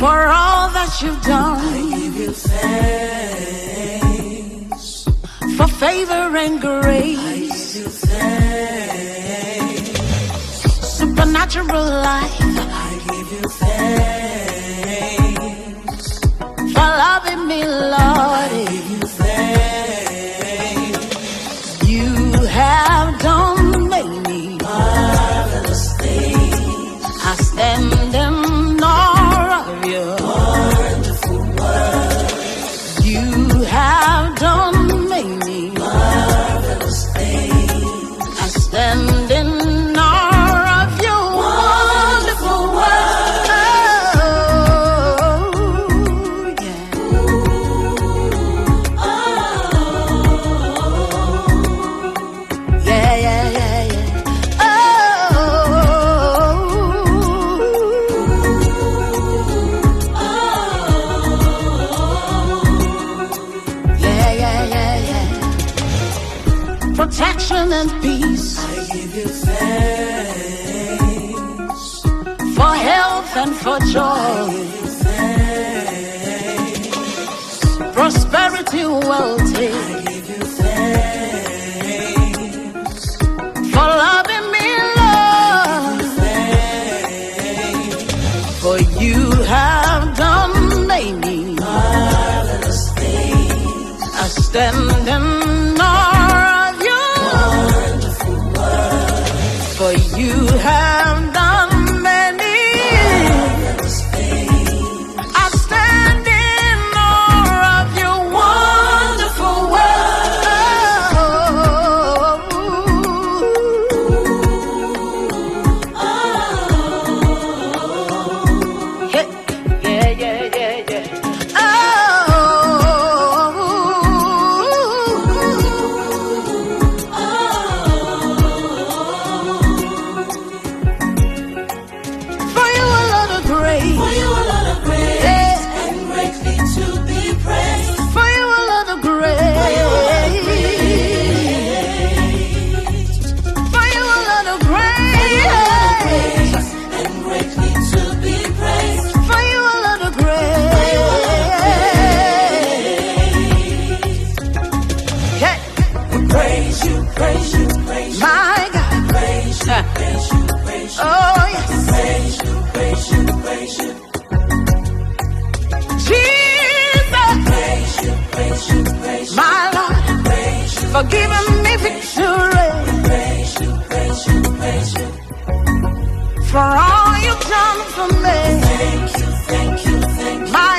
For all that you've done, I give you thanks. for favor and grace, I give you thanks. supernatural life, I give you thanks. for loving me, I Lord. give you thanks. You have done many Marvelous things. I stand in awe of you. Wonderful world. You have done many Marvelous things. I stand in awe of you. Wonderful world. Oh, yeah. Yeah, yeah, yeah, yeah. Yeah, yeah, yeah, yeah. Protection and peace, I give you thanks. for health and for joy, prosperity, wealth, I give you thanks. for loving me, Lord. For you have done many Marvelous things. I stand in awe of you. Wonderful world. For you have done many Marvelous things. I stand in awe of your wonderful world. Yeah, yeah, yeah, yeah. For you alone are great. For you alone are great, Yeah. and greatly to be praised. For you alone are great. For you alone are great. And greatly to be praised. For you alone are great. Yeah. We praise you, praise you, praise you, My God. praise you, praise you, praise you, Oh, yes. praise you, praise you, praise you, Jesus. praise you, praise you, praise you, My Lord. praise you, For giving me victory. praise you, praise you, praise you. For all you've done for me. Thank you, thank you, thank you. My